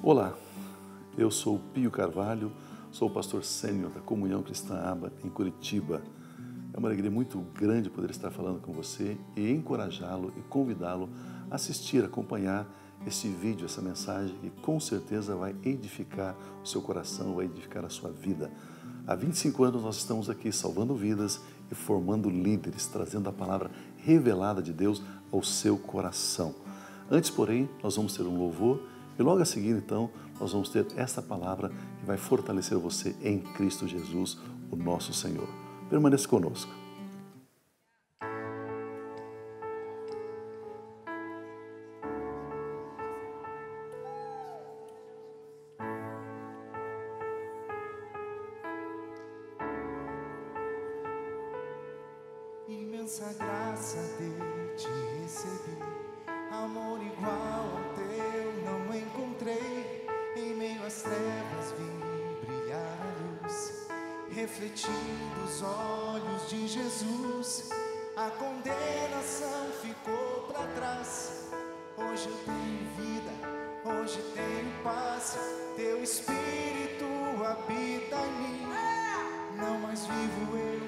Olá, eu sou Pio Carvalho, sou o pastor sênior da Comunhão Cristã Aba em Curitiba. É uma alegria muito grande poder estar falando com você e encorajá-lo e convidá-lo a assistir, acompanhar esse vídeo, essa mensagem que com certeza vai edificar o seu coração, vai edificar a sua vida. Há 25 anos nós estamos aqui salvando vidas e formando líderes, trazendo a palavra revelada de Deus ao seu coração. Antes, porém, nós vamos ter um louvor e logo a seguir, então, nós vamos ter essa palavra que vai fortalecer você em Cristo Jesus, o nosso Senhor. Permaneça conosco. Imensa graça de te receber, amor igual ao teu não encontrei. Em meio às trevas vi brilhar a luz, refletindo os olhos de Jesus. A condenação ficou para trás. Hoje eu tenho vida, hoje tenho paz. Teu Espírito habita em mim. Não mais vivo eu,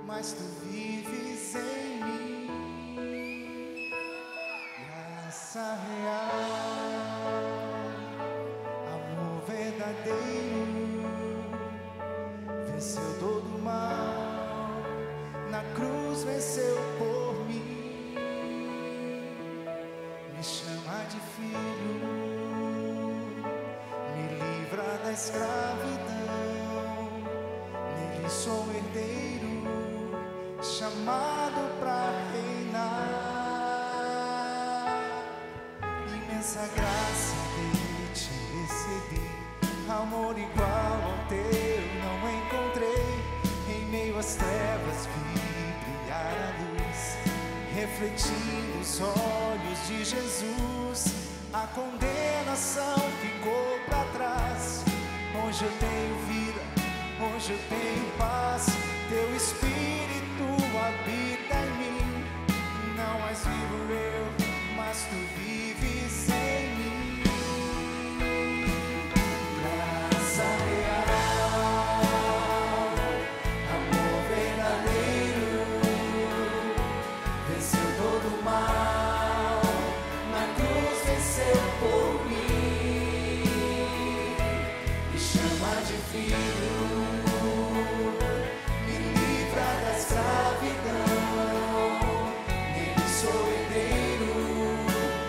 mas tu vives em mim. Graça real, amor verdadeiro, venceu todo o mal, na cruz venceu por mim. Me chama de filho, me livra da escravidão. Nele sou herdeiro, chamado pra reinar. Imensa graça de te receber, amor igual ao teu não encontrei. Em meio às trevas vi brilhar a luz, refletindo os olhos de Jesus. A condenação ficou pra trás. Hoje eu tenho vida, hoje eu tenho paz. Teu Espírito habita em mim. Não mais vivo eu, mas tu vives em mim. Graça real, amor verdadeiro, venceu todo o mal, na cruz venceu por mim. Me chama de filho, me livra da escravidão. Nele sou herdeiro.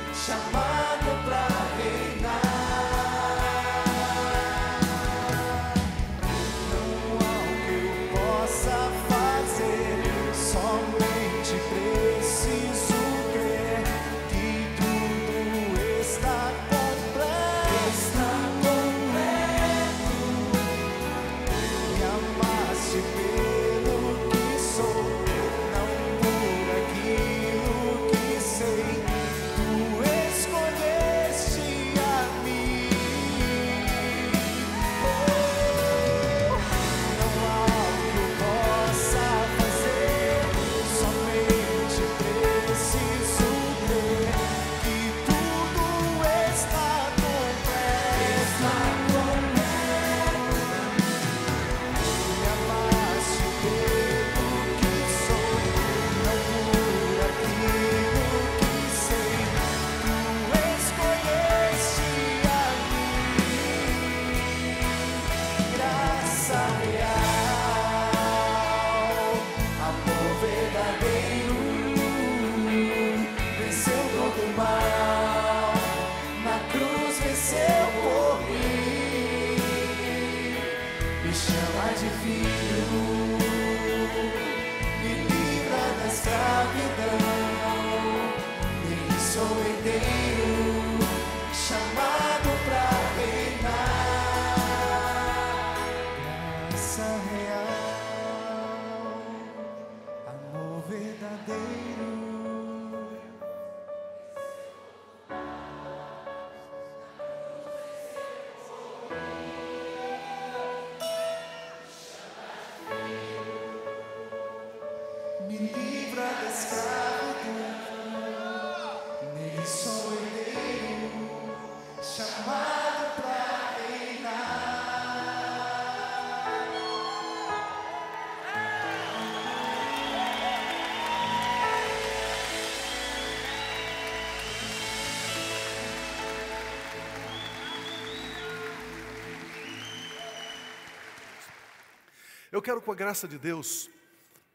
Eu quero, com a graça de Deus,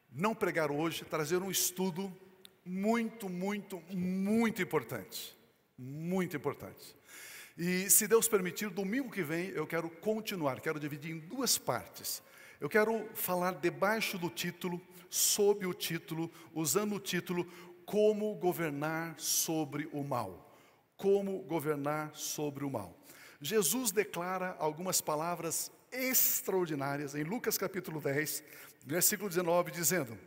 não pregar hoje, trazer um estudo muito importante. Muito importante. E, se Deus permitir, domingo que vem eu quero continuar, quero dividir em duas partes. Eu quero falar debaixo do título, sob o título, usando o título, Como governar sobre o mal. Como governar sobre o mal. Jesus declara algumas palavras extraordinárias em Lucas capítulo 10, versículo 19, dizendo: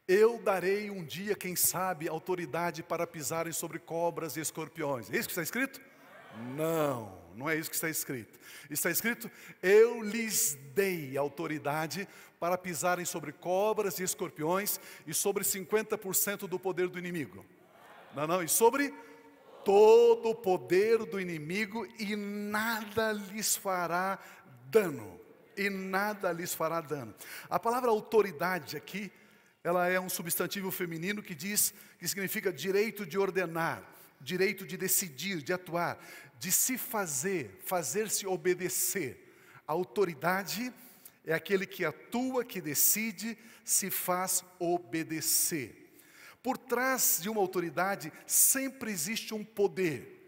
eu darei um dia, quem sabe, autoridade para pisarem sobre cobras e escorpiões. É isso que está escrito? Não, não é isso que está escrito. Está escrito: eu lhes dei autoridade para pisarem sobre cobras e escorpiões e sobre 50% do poder do inimigo. Não, e sobre todo o poder do inimigo, e nada lhes fará dano. E nada lhes fará dano. A palavra autoridade aqui, ela é um substantivo feminino que significa direito de ordenar, direito de decidir, de atuar, de se fazer-se obedecer. A autoridade é aquele que atua, que decide, se faz obedecer. Por trás de uma autoridade sempre existe um poder.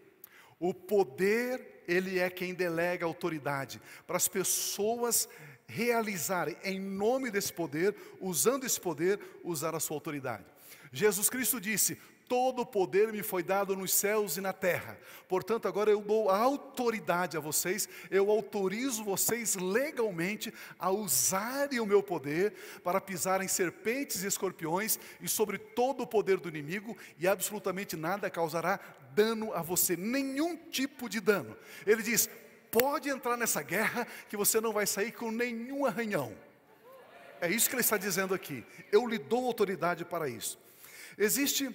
O poder, ele é quem delega a autoridade para as pessoas realizarem em nome desse poder, usando esse poder, usar a sua autoridade. Jesus Cristo disse: todo o poder me foi dado nos céus e na terra. Portanto, agora eu dou autoridade a vocês, eu autorizo vocês legalmente a usarem o meu poder para pisarem serpentes e escorpiões e sobre todo o poder do inimigo, e absolutamente nada causará dano a você, nenhum tipo de dano. Ele diz: pode entrar nessa guerra que você não vai sair com nenhum arranhão. É isso que ele está dizendo aqui. Eu lhe dou autoridade para isso. Existe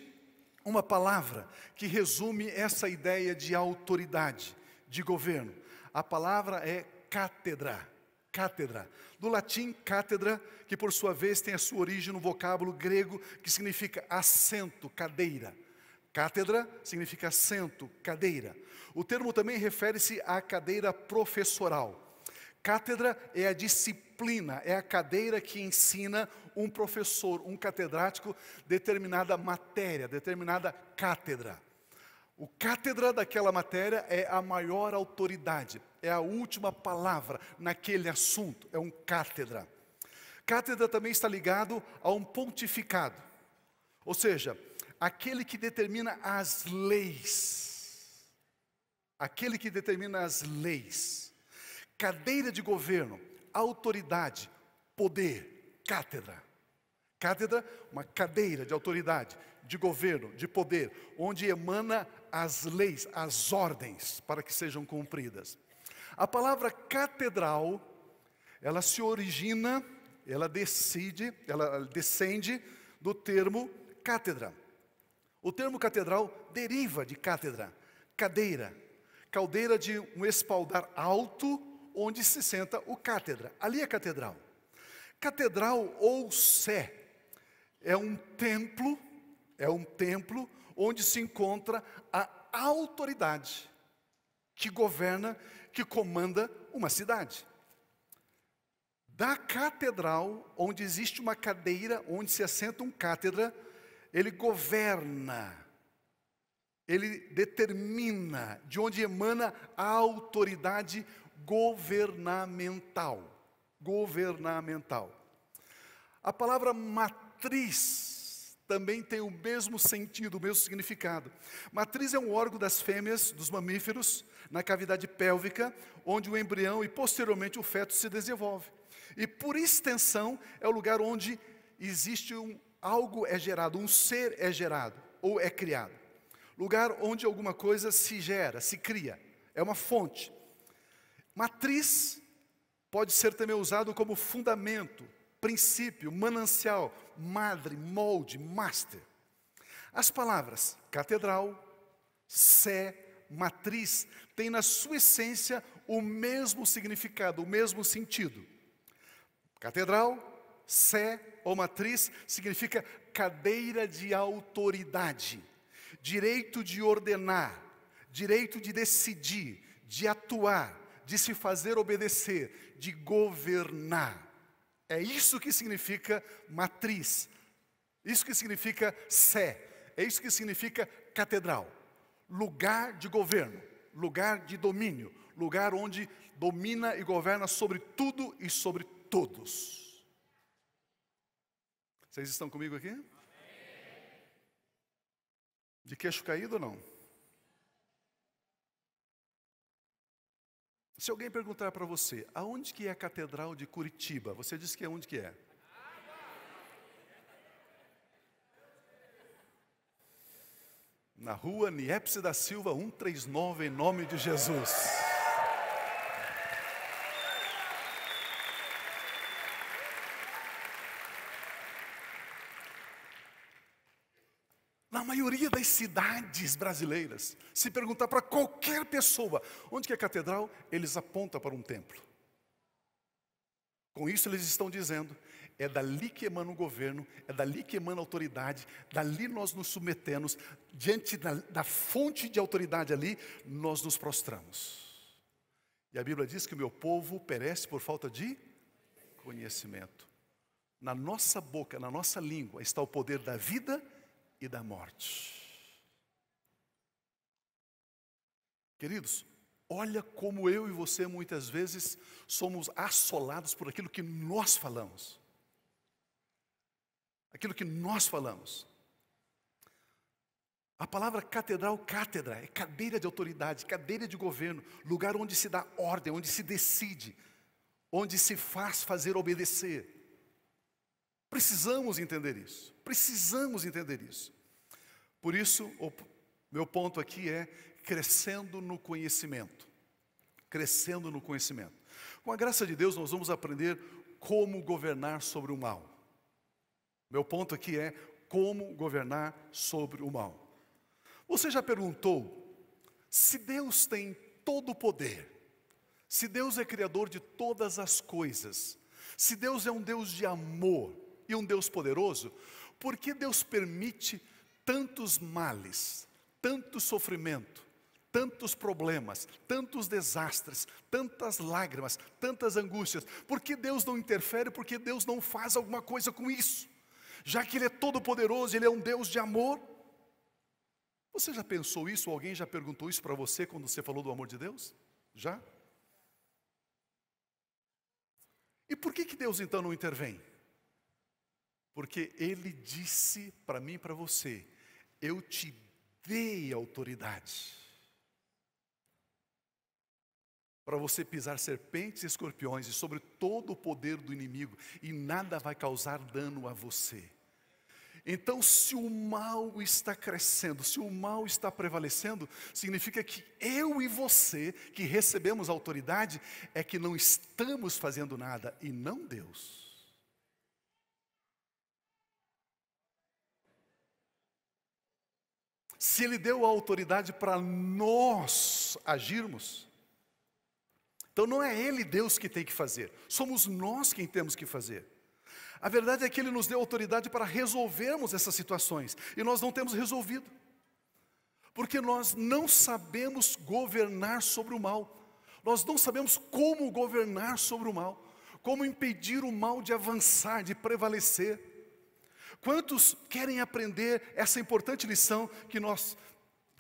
uma palavra que resume essa ideia de autoridade, de governo. A palavra é cátedra. Cátedra. Do latim cátedra, que por sua vez tem a sua origem no vocábulo grego que significa assento, cadeira. Cátedra significa assento, cadeira. O termo também refere-se à cadeira professoral. Cátedra é a disciplina, é a cadeira que ensina um professor, um catedrático, determinada matéria, determinada cátedra. O cátedra daquela matéria é a maior autoridade, é a última palavra naquele assunto, é um cátedra. Cátedra também está ligado a um pontificado, ou seja, aquele que determina as leis. Aquele que determina as leis. Cadeira de governo, autoridade, poder, cátedra. Cátedra, uma cadeira de autoridade, de governo, de poder, onde emana as leis, as ordens para que sejam cumpridas. A palavra catedral, ela se origina, ela descende do termo cátedra. O termo catedral deriva de cátedra, cadeira, caldeira de um espaldar alto, onde se senta o cátedra. Ali é catedral. Catedral ou sé é um templo onde se encontra a autoridade que governa, que comanda uma cidade. Da catedral, onde existe uma cadeira, onde se assenta um cátedra, ele governa, ele determina, de onde emana a autoridade governamental. Governamental. A palavra matriz também tem o mesmo sentido, o mesmo significado. Matriz é um órgão das fêmeas, dos mamíferos, na cavidade pélvica, onde o embrião e posteriormente o feto se desenvolve. E por extensão é o lugar onde existe algo é gerado, um ser é gerado ou é criado. Lugar onde alguma coisa se gera, se cria. É uma fonte. Matriz pode ser também usado como fundamento, princípio, manancial, madre, molde, master. As palavras catedral, sé, matriz têm na sua essência o mesmo significado, o mesmo sentido. Catedral, sé ou matriz significa cadeira de autoridade, direito de ordenar, direito de decidir, de atuar, de se fazer obedecer, de governar. É isso que significa matriz. Isso que significa sé. É isso que significa catedral. Lugar de governo, lugar de domínio, lugar onde domina e governa sobre tudo e sobre todos. Vocês estão comigo aqui? De queixo caído ou não? Se alguém perguntar para você, aonde que é a Catedral de Curitiba? Você diz que é onde que é? Na rua Niepce da Silva 139, em nome de Jesus. Na maioria das cidades brasileiras, se perguntar para qualquer pessoa onde que é a catedral, eles apontam para um templo. Com isso eles estão dizendo, é dali que emana o governo, é dali que emana a autoridade, dali nós nos submetemos, diante da fonte de autoridade ali, nós nos prostramos. E a Bíblia diz que o meu povo perece por falta de conhecimento. Na nossa boca, na nossa língua, está o poder da vida e da morte. Queridos, olha como eu e você muitas vezes somos assolados por aquilo que nós falamos. Aquilo que nós falamos. A palavra catedral, cátedra, é cadeira de autoridade, cadeira de governo, lugar onde se dá ordem, onde se decide, onde se faz fazer obedecer. Precisamos entender isso. Precisamos entender isso. Por isso, o meu ponto aqui é crescendo no conhecimento. Crescendo no conhecimento. Com a graça de Deus, nós vamos aprender como governar sobre o mal. Meu ponto aqui é como governar sobre o mal. Você já perguntou se Deus tem todo o poder, se Deus é criador de todas as coisas, se Deus é um Deus de amor e um Deus poderoso, por que Deus permite tantos males, tanto sofrimento, tantos problemas, tantos desastres, tantas lágrimas, tantas angústias? Por que Deus não interfere? Por que Deus não faz alguma coisa com isso? Já que Ele é todo poderoso, Ele é um Deus de amor. Você já pensou isso? Alguém já perguntou isso para você quando você falou do amor de Deus? Já? E por que Deus então não intervém? Porque Ele disse para mim e para você, eu te dei autoridade para você pisar serpentes e escorpiões e sobre todo o poder do inimigo, e nada vai causar dano a você. Então, se o mal está crescendo, se o mal está prevalecendo, significa que eu e você, que recebemos autoridade, é que não estamos fazendo nada, e não Deus. Se Ele deu a autoridade para nós agirmos, então não é Ele, Deus, que tem que fazer, somos nós quem temos que fazer. A verdade é que Ele nos deu autoridade para resolvermos essas situações, e nós não temos resolvido, porque nós não sabemos governar sobre o mal, nós não sabemos como governar sobre o mal, como impedir o mal de avançar, de prevalecer. Quantos querem aprender essa importante lição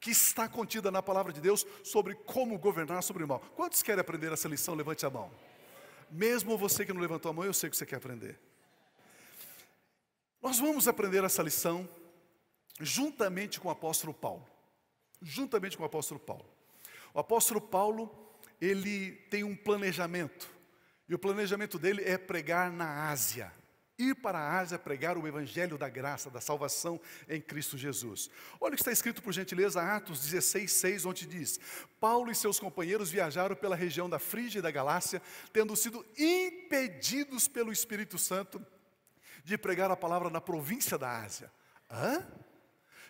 que está contida na palavra de Deus sobre como governar sobre o mal? Quantos querem aprender essa lição? Levante a mão. Mesmo você que não levantou a mão, eu sei que você quer aprender. Nós vamos aprender essa lição juntamente com o apóstolo Paulo. Juntamente com o apóstolo Paulo. O apóstolo Paulo, ele tem um planejamento. E o planejamento dele é pregar na Ásia. Ir para a Ásia pregar o evangelho da graça, da salvação em Cristo Jesus. Olha o que está escrito, por gentileza, Atos 16:6, onde diz: Paulo e seus companheiros viajaram pela região da Frígia e da Galácia, tendo sido impedidos pelo Espírito Santo de pregar a palavra na província da Ásia. Hã?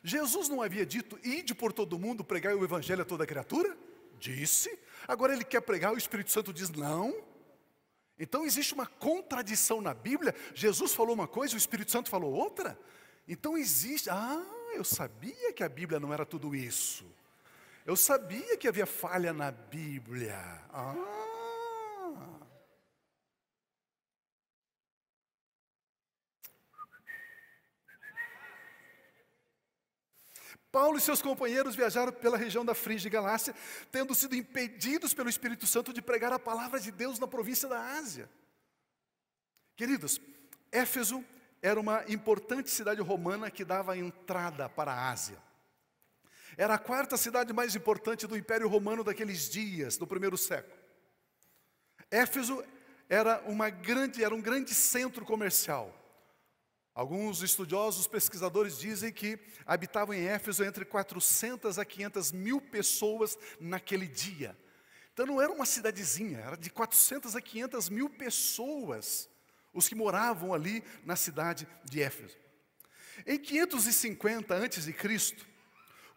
Jesus não havia dito, ide por todo mundo pregar o evangelho a toda criatura? Disse. Agora ele quer pregar, o Espírito Santo diz não. Então existe uma contradição na Bíblia. Jesus falou uma coisa, o Espírito Santo falou outra. Então existe, eu sabia que a Bíblia não era tudo isso. Eu sabia que havia falha na Bíblia. Paulo e seus companheiros viajaram pela região da Frígia e Galácia, tendo sido impedidos pelo Espírito Santo de pregar a palavra de Deus na província da Ásia. Queridos, Éfeso era uma importante cidade romana que dava entrada para a Ásia. Era a quarta cidade mais importante do Império Romano daqueles dias, do primeiro século. Éfeso era um grande centro comercial. Alguns estudiosos, pesquisadores dizem que habitavam em Éfeso entre 400 a 500 mil pessoas naquele dia. Então não era uma cidadezinha, era de 400 a 500 mil pessoas, os que moravam ali na cidade de Éfeso. Em 550 a.C.,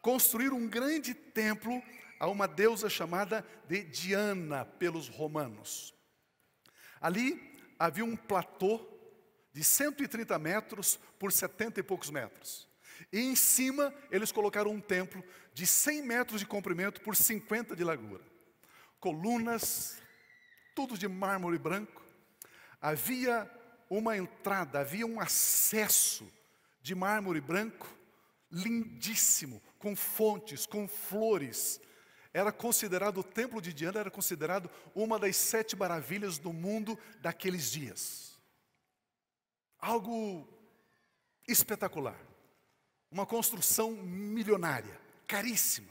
construíram um grande templo a uma deusa chamada de Diana pelos romanos. Ali havia um platô de 130 metros por 70 e poucos metros. E em cima eles colocaram um templo de 100 metros de comprimento por 50 de largura. Colunas, tudo de mármore branco. Havia uma entrada, havia um acesso de mármore branco, lindíssimo, com fontes, com flores. Era considerado, o templo de Diana era considerado uma das 7 maravilhas do mundo daqueles dias. Algo espetacular. Uma construção milionária, caríssima.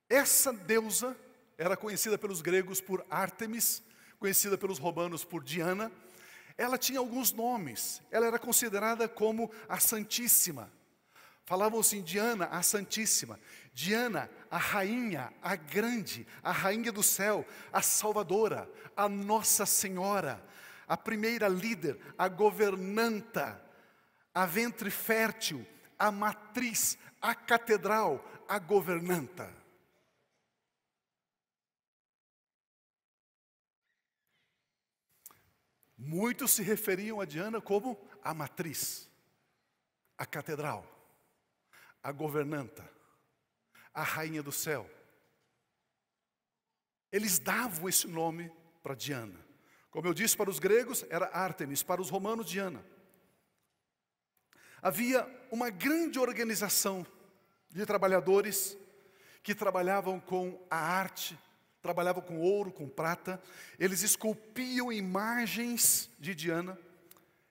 Essa deusa era conhecida pelos gregos por Ártemis, conhecida pelos romanos por Diana. Ela tinha alguns nomes. Ela era considerada como a Santíssima. Falavam assim, Diana, a Santíssima. Diana, a Rainha, a Grande, a Rainha do Céu, a Salvadora, a Nossa Senhora, a primeira líder, a governanta, a ventre fértil, a matriz, a catedral, a governanta. Muitos se referiam a Diana como a matriz, a catedral, a governanta, a rainha do céu. Eles davam esse nome para Diana. Como eu disse, para os gregos era Ártemis, para os romanos Diana. Havia uma grande organização de trabalhadores que trabalhavam com a arte, trabalhavam com ouro, com prata. Eles esculpiam imagens de Diana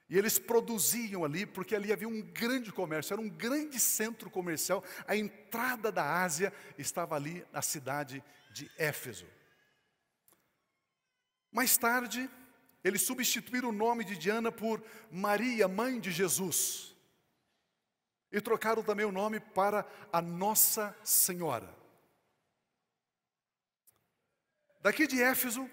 e eles produziam ali, porque ali havia um grande comércio, era um grande centro comercial. A entrada da Ásia estava ali na cidade de Éfeso. Mais tarde, eles substituíram o nome de Diana por Maria, mãe de Jesus. E trocaram também o nome para a Nossa Senhora. Daqui de Éfeso,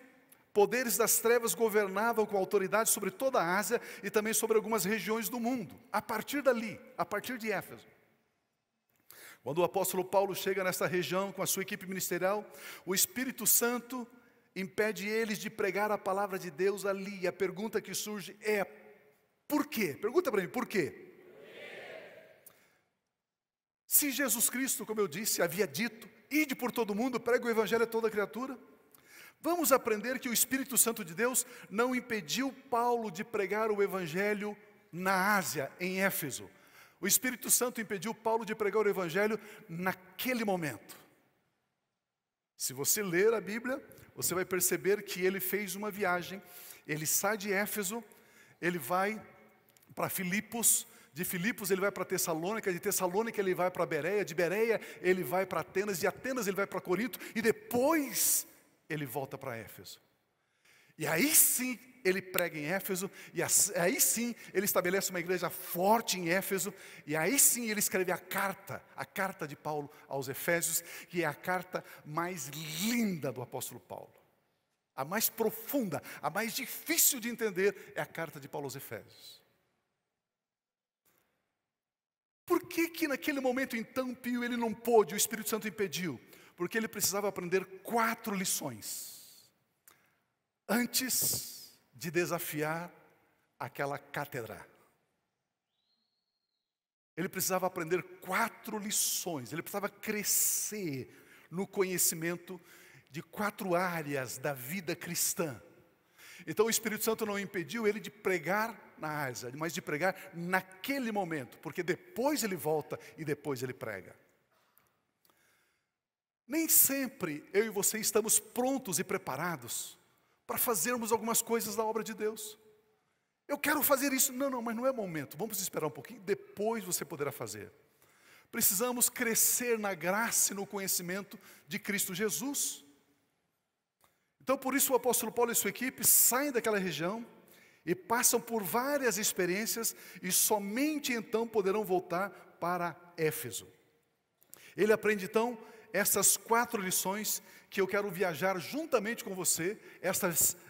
poderes das trevas governavam com autoridade sobre toda a Ásia e também sobre algumas regiões do mundo. A partir dali, a partir de Éfeso. Quando o apóstolo Paulo chega nessa região com a sua equipe ministerial, o Espírito Santo impede eles de pregar a palavra de Deus ali. E a pergunta que surge é, por quê? Pergunta para mim, por quê? Se Jesus Cristo, como eu disse, havia dito, ide por todo mundo, pregue o evangelho a toda criatura. Vamos aprender que o Espírito Santo de Deus não impediu Paulo de pregar o evangelho na Ásia, em Éfeso. O Espírito Santo impediu Paulo de pregar o evangelho naquele momento. Se você ler a Bíblia, você vai perceber que ele fez uma viagem. Ele sai de Éfeso, ele vai para Filipos, de Filipos ele vai para Tessalônica, de Tessalônica ele vai para Bereia, de Bereia ele vai para Atenas, de Atenas ele vai para Corinto, e depois ele volta para Éfeso. E aí sim ele prega em Éfeso, e aí sim ele estabelece uma igreja forte em Éfeso, e aí sim ele escreve a carta de Paulo aos Efésios, que é a carta mais linda do apóstolo Paulo. A mais profunda, a mais difícil de entender é a carta de Paulo aos Efésios. Por que naquele momento então, Pio, ele não pôde, o Espírito Santo impediu? Porque ele precisava aprender 4 lições antes de desafiar aquela cátedra. Ele precisava aprender 4 lições, ele precisava crescer no conhecimento de 4 áreas da vida cristã. Então o Espírito Santo não impediu ele de pregar na Ásia, mas de pregar naquele momento, porque depois ele volta e depois ele prega. Nem sempre eu e você estamos prontos e preparados para fazermos algumas coisas da obra de Deus. Eu quero fazer isso. Não, mas não é momento. Vamos esperar um pouquinho, depois você poderá fazer. Precisamos crescer na graça e no conhecimento de Cristo Jesus. Então, por isso o apóstolo Paulo e sua equipe saem daquela região e passam por várias experiências e somente então poderão voltar para Éfeso. Ele aprende então essas 4 lições que eu quero viajar juntamente com você,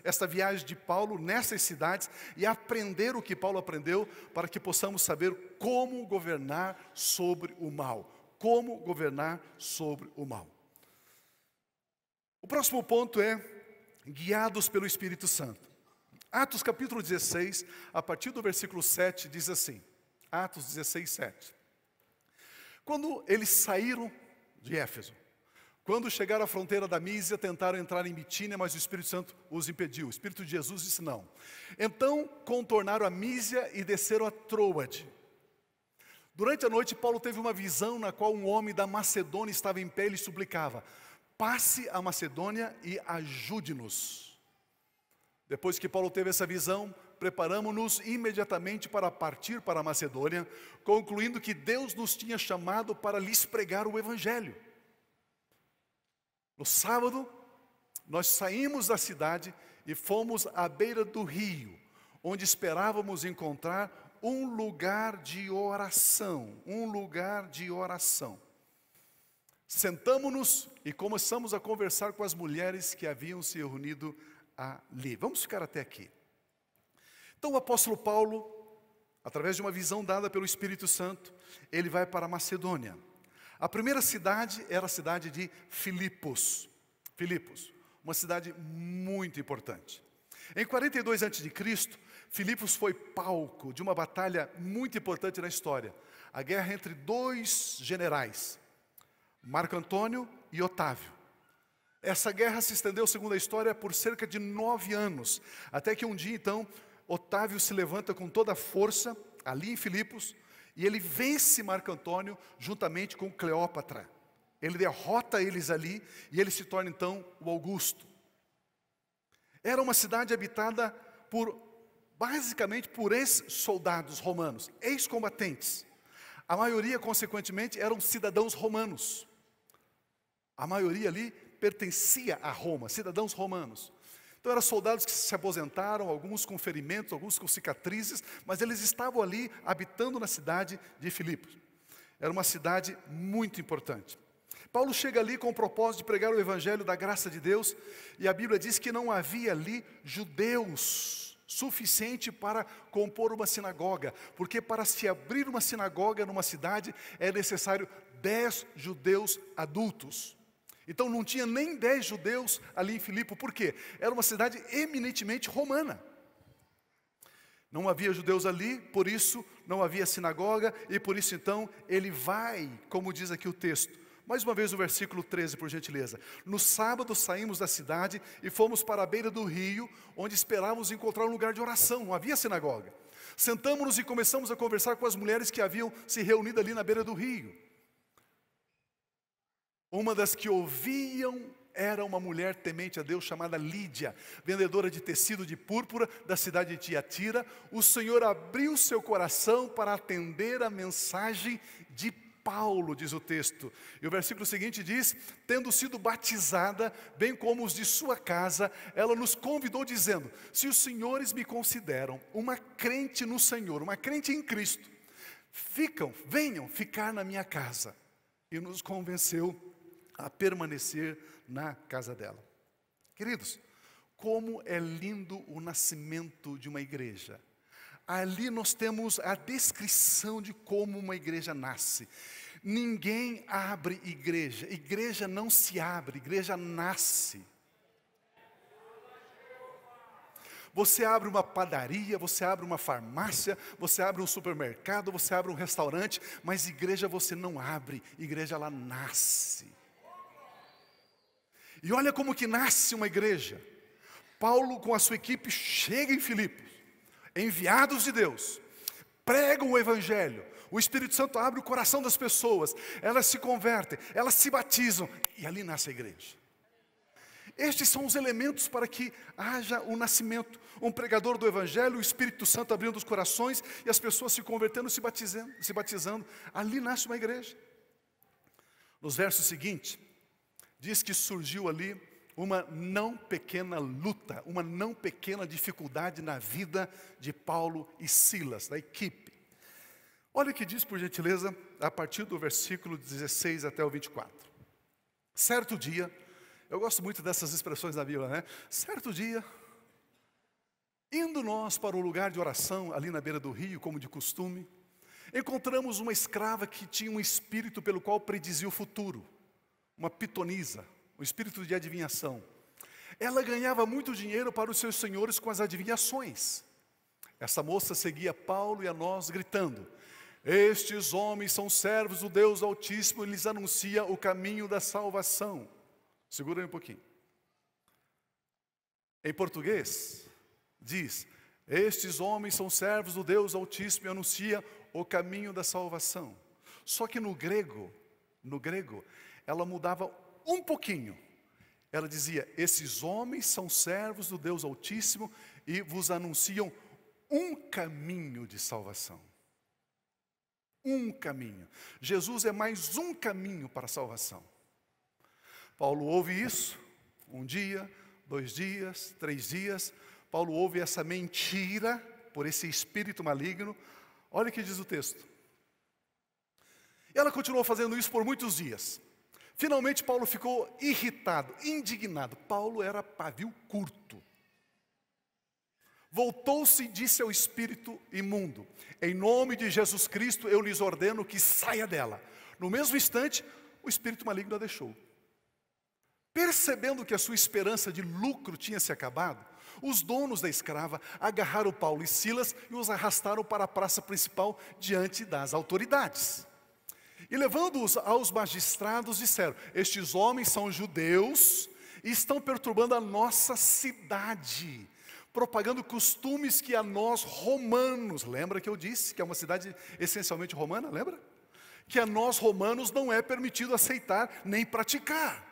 esta viagem de Paulo nessas cidades e aprender o que Paulo aprendeu para que possamos saber como governar sobre o mal. Como governar sobre o mal. O próximo ponto é guiados pelo Espírito Santo. Atos capítulo 16, a partir do versículo 7, diz assim, Atos 16, 7. Quando eles saíram de Éfeso, quando chegaram à fronteira da Mísia, tentaram entrar em Bitínia, mas o Espírito Santo os impediu. O Espírito de Jesus disse não. Então contornaram a Mísia e desceram a Troade. Durante a noite, Paulo teve uma visão na qual um homem da Macedônia estava em pé e lhe suplicava: passe a Macedônia e ajude-nos. Depois que Paulo teve essa visão, preparamos-nos imediatamente para partir para a Macedônia, concluindo que Deus nos tinha chamado para lhes pregar o Evangelho. No sábado, nós saímos da cidade e fomos à beira do rio, onde esperávamos encontrar um lugar de oração, Sentamo-nos e começamos a conversar com as mulheres que haviam se reunido ali. Vamos ficar até aqui. Então o apóstolo Paulo, através de uma visão dada pelo Espírito Santo, ele vai para a Macedônia. A primeira cidade era a cidade de Filipos, uma cidade muito importante. Em 42 a.C., Filipos foi palco de uma batalha muito importante na história. A guerra entre 2 generais, Marco Antônio e Otávio. Essa guerra se estendeu, segundo a história, por cerca de 9 anos. Até que um dia, então, Otávio se levanta com toda a força, ali em Filipos, e ele vence Marco Antônio juntamente com Cleópatra. Ele derrota eles ali e ele se torna então o Augusto. Era uma cidade habitada basicamente por ex-soldados romanos, ex-combatentes. A maioria, consequentemente, eram cidadãos romanos. A maioria ali pertencia a Roma, cidadãos romanos. Então eram soldados que se aposentaram, alguns com ferimentos, alguns com cicatrizes, mas eles estavam ali habitando na cidade de Filipos. Era uma cidade muito importante. Paulo chega ali com o propósito de pregar o Evangelho da graça de Deus, e a Bíblia diz que não havia ali judeus suficiente para compor uma sinagoga, porque para se abrir uma sinagoga numa cidade é necessário 10 judeus adultos. Então não tinha nem 10 judeus ali em Filipe. Por quê? Era uma cidade eminentemente romana. Não havia judeus ali, por isso não havia sinagoga, e por isso então ele vai, como diz aqui o texto. Mais uma vez o versículo 13, por gentileza. No sábado saímos da cidade e fomos para a beira do rio, onde esperávamos encontrar um lugar de oração, não havia sinagoga. Sentamos-nos e começamos a conversar com as mulheres que haviam se reunido ali na beira do rio. Uma das que ouviam era uma mulher temente a Deus chamada Lídia, vendedora de tecido de púrpura da cidade de Tiatira. O Senhor abriu seu coração para atender a mensagem de Paulo, diz o texto. E o versículo seguinte diz: tendo sido batizada, bem como os de sua casa, ela nos convidou dizendo: se os senhores me consideram uma crente no Senhor, uma crente em Cristo, venham ficar na minha casa. E nos convenceu a permanecer na casa dela. Queridos, como é lindo o nascimento de uma igreja. Ali nós temos a descrição de como uma igreja nasce. Ninguém abre igreja, igreja não se abre, igreja nasce. Você abre uma padaria, você abre uma farmácia, você abre um supermercado, você abre um restaurante, mas igreja você não abre, igreja ela nasce. E olha como que nasce uma igreja. Paulo com a sua equipe chega em Filipos. enviados de Deus, pregam o Evangelho, o Espírito Santo abre o coração das pessoas, elas se convertem, elas se batizam, e ali nasce a igreja. Estes são os elementos para que haja um nascimento, um pregador do Evangelho, o Espírito Santo abrindo os corações, e as pessoas se convertendo, se batizando, ali nasce uma igreja. Nos versos seguintes, diz que surgiu ali uma não pequena luta, uma não pequena dificuldade na vida de Paulo e Silas, da equipe. Olha o que diz, por gentileza, a partir do versículo 16 até o 24. Certo dia, eu gosto muito dessas expressões da Bíblia, né? Certo dia, indo nós para o lugar de oração, ali na beira do rio, como de costume, encontramos uma escrava que tinha um espírito pelo qual predizia o futuro, uma pitonisa, um espírito de adivinhação. Ela ganhava muito dinheiro para os seus senhores com as adivinhações. Essa moça seguia Paulo e a nós gritando: estes homens são servos do Deus Altíssimo e lhes anuncia o caminho da salvação. Segura aí um pouquinho. Em português, diz: estes homens são servos do Deus Altíssimo e anuncia o caminho da salvação. Só que no grego, ela mudava um pouquinho. Ela dizia: esses homens são servos do Deus Altíssimo e vos anunciam um caminho de salvação. Um caminho. Jesus é mais um caminho para a salvação. Paulo ouve isso, um dia, 2 dias, 3 dias. Paulo ouve essa mentira por esse espírito maligno. Olha o que diz o texto. Ela continuou fazendo isso por muitos dias. Finalmente Paulo ficou irritado, indignado. Paulo era pavio curto. Voltou-se e disse ao espírito imundo: em nome de Jesus Cristo eu lhes ordeno que saia dela. No mesmo instante, o espírito maligno a deixou. Percebendo que a sua esperança de lucro tinha se acabado, os donos da escrava agarraram Paulo e Silas e os arrastaram para a praça principal diante das autoridades. E levando-os aos magistrados, disseram: estes homens são judeus e estão perturbando a nossa cidade, propagando costumes que a nós romanos, lembra que eu disse que é uma cidade essencialmente romana, lembra? Que a nós romanos não é permitido aceitar nem praticar.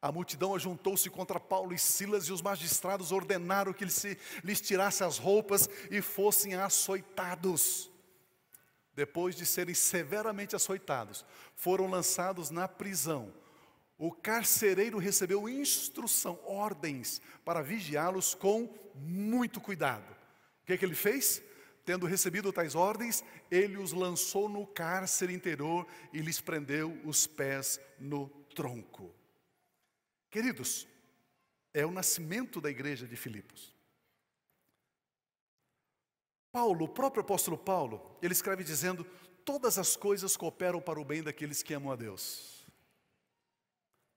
A multidão ajuntou-se contra Paulo e Silas e os magistrados ordenaram que lhes tirassem as roupas e fossem açoitados. Depois de serem severamente açoitados, foram lançados na prisão. O carcereiro recebeu instrução, ordens, para vigiá-los com muito cuidado. O que ele fez? Tendo recebido tais ordens, ele os lançou no cárcere interior e lhes prendeu os pés no tronco. Queridos, é o nascimento da igreja de Filipos. Paulo, o próprio apóstolo Paulo, ele escreve dizendo: todas as coisas cooperam para o bem daqueles que amam a Deus.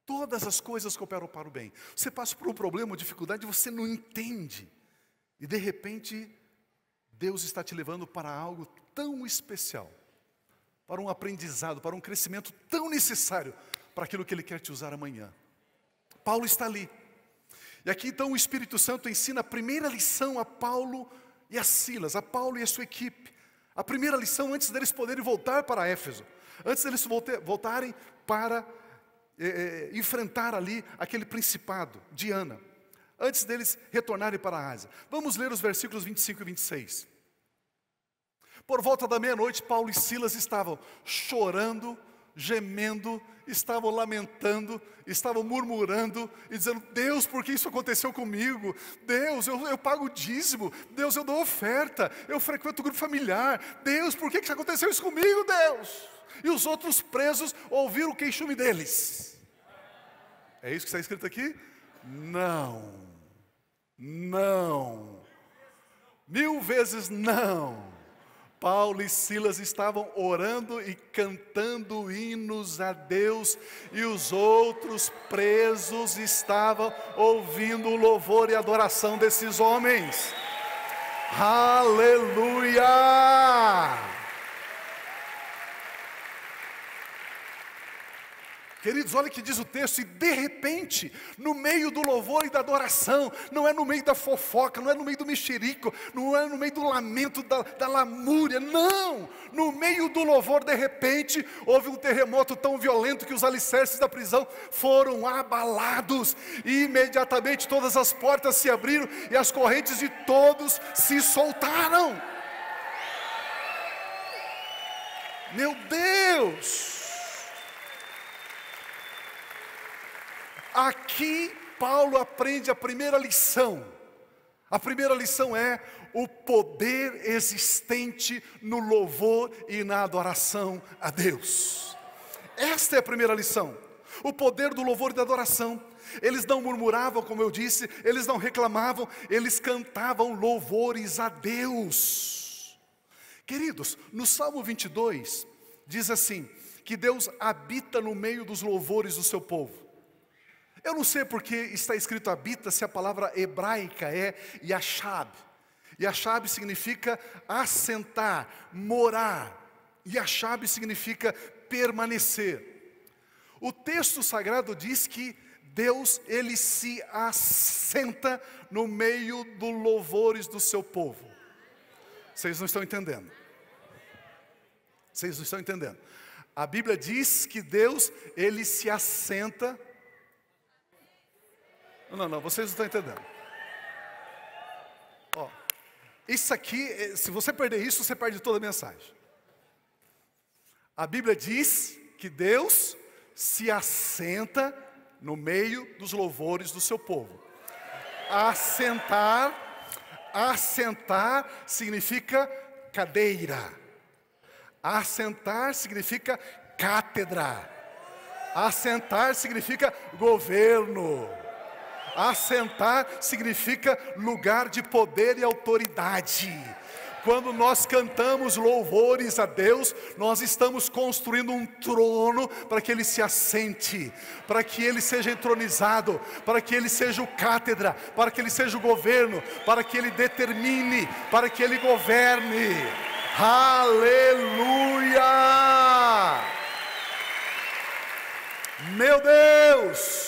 Todas as coisas cooperam para o bem. Você passa por um problema, uma dificuldade, você não entende. E de repente, Deus está te levando para algo tão especial, para um aprendizado, para um crescimento tão necessário, para aquilo que Ele quer te usar amanhã. Paulo está ali. E aqui então o Espírito Santo ensina a primeira lição a Paulo e a Silas, a Paulo e a sua equipe. A primeira lição antes deles poderem voltar para Éfeso, antes deles voltarem para enfrentar ali aquele principado, Diana, antes deles retornarem para a Ásia. Vamos ler os versículos 25 e 26. Por volta da meia-noite, Paulo e Silas estavam chorando, gemendo, estavam lamentando, estavam murmurando e dizendo: Deus, por que isso aconteceu comigo? Deus, eu pago o dízimo. Deus, eu dou oferta. Eu frequento o grupo familiar. Deus, por que aconteceu isso comigo, Deus? E os outros presos ouviram o queixume deles. É isso que está escrito aqui? Não. Não. 1000 vezes não. Paulo e Silas estavam orando e cantando hinos a Deus, e os outros presos estavam ouvindo o louvor e a adoração desses homens. Aleluia! Queridos, olha o que diz o texto, e de repente, no meio do louvor e da adoração, não é no meio da fofoca, não é no meio do mexerico, não é no meio do lamento, da lamúria, não! No meio do louvor, de repente, houve um terremoto tão violento que os alicerces da prisão foram abalados, e imediatamente todas as portas se abriram e as correntes de todos se soltaram. Meu Deus! Aqui Paulo aprende a primeira lição. A primeira lição é o poder existente no louvor e na adoração a Deus. Esta é a primeira lição. O poder do louvor e da adoração. Eles não murmuravam, como eu disse, eles não reclamavam, eles cantavam louvores a Deus. Queridos, no Salmo 22, diz assim, que Deus habita no meio dos louvores do seu povo. Eu não sei porque está escrito habita, se a palavra hebraica é yashab. Yashab significa assentar, morar. Yashab significa permanecer. O texto sagrado diz que Deus, Ele se assenta no meio dos louvores do seu povo. Vocês não estão entendendo. Vocês não estão entendendo. A Bíblia diz que Deus, Ele se assenta. Não, vocês não estão entendendo. Ó, isso aqui, se você perder isso, você perde toda a mensagem. A Bíblia diz que Deus se assenta no meio dos louvores do seu povo. Assentar significa cadeira. Assentar significa cátedra. Assentar significa governo. Assentar significa lugar de poder e autoridade. Quando nós cantamos louvores a Deus, nós estamos construindo um trono para que Ele se assente, para que Ele seja entronizado, para que Ele seja o cátedra, para que Ele seja o governo, para que Ele determine, para que Ele governe. Aleluia! Meu Deus!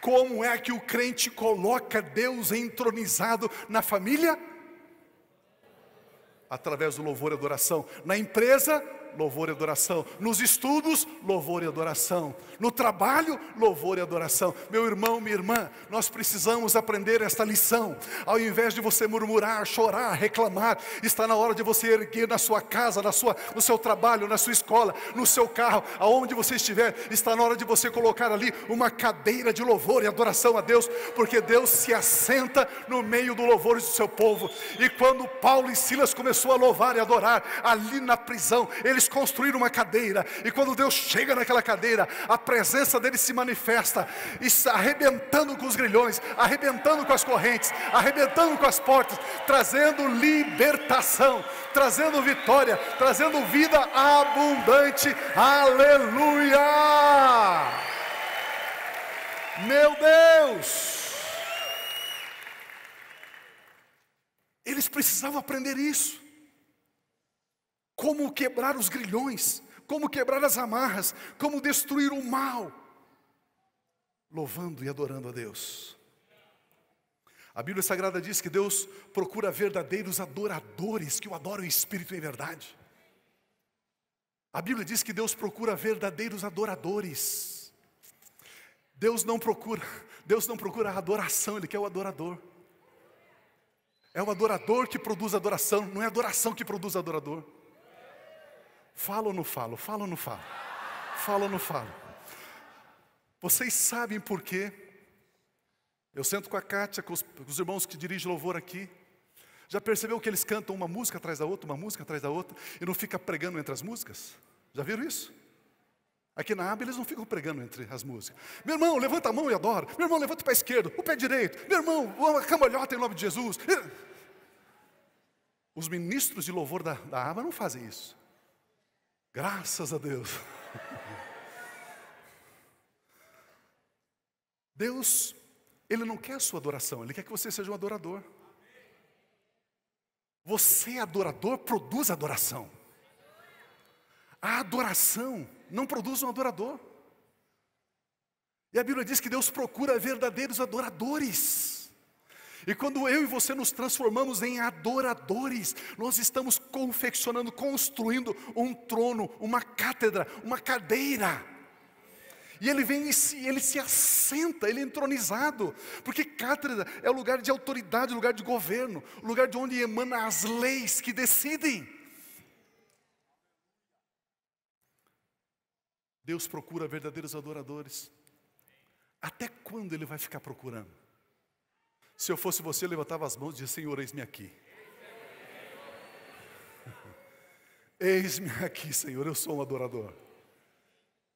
Como é que o crente coloca Deus entronizado na família? Através do louvor e adoração. Na empresa, louvor e adoração. Nos estudos, louvor e adoração. No trabalho, louvor e adoração. Meu irmão, minha irmã, nós precisamos aprender esta lição. Ao invés de você murmurar, chorar, reclamar, está na hora de você erguer na sua casa, no seu trabalho, na sua escola, no seu carro, aonde você estiver, está na hora de você colocar ali uma cadeira de louvor e adoração a Deus, porque Deus se assenta no meio do louvor do seu povo. E quando Paulo e Silas começou a louvar e adorar, ali na prisão, eles construíram uma cadeira, e quando Deus chega naquela cadeira, a presença dele se manifesta, arrebentando com os grilhões, arrebentando com as correntes, arrebentando com as portas, trazendo libertação, trazendo vitória, trazendo vida abundante. Aleluia! Meu Deus! Eles precisavam aprender isso. Como quebrar os grilhões, como quebrar as amarras, como destruir o mal, louvando e adorando a Deus. A Bíblia Sagrada diz que Deus procura verdadeiros adoradores, que o adoram em espírito e em verdade. A Bíblia diz que Deus procura verdadeiros adoradores. Deus não procura a adoração, Ele quer o adorador. É o adorador que produz adoração, não é a adoração que produz adorador. Falo ou não falo? Falo ou não falo? Falo ou não falo? Vocês sabem por quê? Eu sento com a Kátia, com os irmãos que dirigem louvor aqui. Já percebeu que eles cantam uma música atrás da outra, uma música atrás da outra, e não fica pregando entre as músicas? Já viram isso? Aqui na aba eles não ficam pregando entre as músicas. Meu irmão, levanta a mão e adora. Meu irmão, levanta o pé esquerdo, o pé direito. Meu irmão, uma cambalhota em nome de Jesus. Os ministros de louvor da aba não fazem isso. Graças a Deus. Deus, Ele não quer a sua adoração, Ele quer que você seja um adorador. Você, adorador, produz adoração. A adoração não produz um adorador. E a Bíblia diz que Deus procura verdadeiros adoradores. E quando eu e você nos transformamos em adoradores, nós estamos confeccionando, construindo um trono, uma cátedra, uma cadeira. E ele vem e ele se assenta, ele é entronizado. Porque cátedra é o lugar de autoridade, o lugar de governo, o lugar de onde emana as leis que decidem. Deus procura verdadeiros adoradores. Até quando Ele vai ficar procurando? Se eu fosse você, eu levantava as mãos e dizia: Senhor, eis-me aqui. Eis-me aqui, Senhor, eu sou um adorador.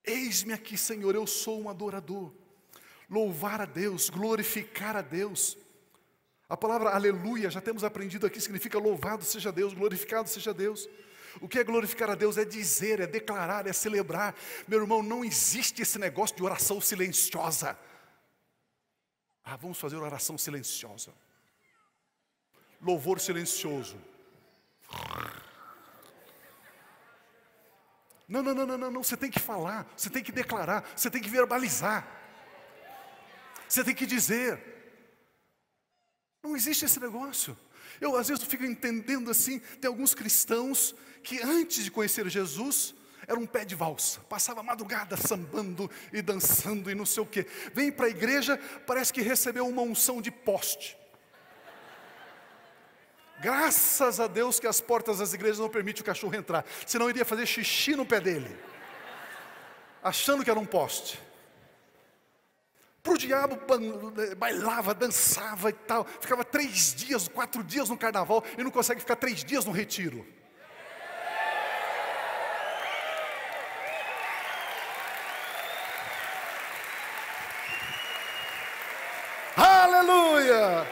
Eis-me aqui, Senhor, eu sou um adorador. Louvar a Deus, glorificar a Deus. A palavra aleluia, já temos aprendido aqui, significa louvado seja Deus, glorificado seja Deus. O que é glorificar a Deus? É dizer, é declarar, é celebrar. Meu irmão, não existe esse negócio de oração silenciosa. Vamos fazer oração silenciosa. Louvor silencioso. Não, você tem que falar, você tem que declarar, você tem que verbalizar. Você tem que dizer. Não existe esse negócio. Eu às vezes fico entendendo assim, tem alguns cristãos que antes de conhecer Jesus, era um pé de valsa, passava a madrugada sambando e dançando e não sei o quê. Vem para a igreja, parece que recebeu uma unção de poste. Graças a Deus que as portas das igrejas não permitem o cachorro entrar, senão iria fazer xixi no pé dele, achando que era um poste. Para o diabo, bailava, dançava e tal, ficava 3 dias, 4 dias no carnaval e não consegue ficar 3 dias no retiro. Aleluia!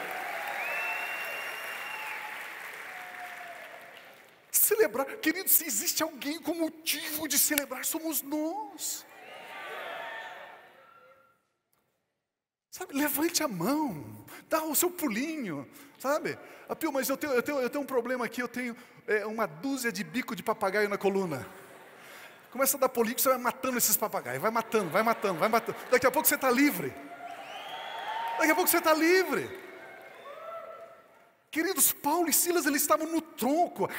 Celebrar, querido, se existe alguém com motivo de celebrar, somos nós. Sabe, levante a mão, dá o seu pulinho, sabe? Pio, mas eu tenho um problema aqui, eu tenho uma dúzia de bico de papagaio na coluna. Começa a dar pulinho, você vai matando esses papagaios, vai matando. Daqui a pouco você está livre. Queridos, Paulo e Silas, eles estavam no tronco,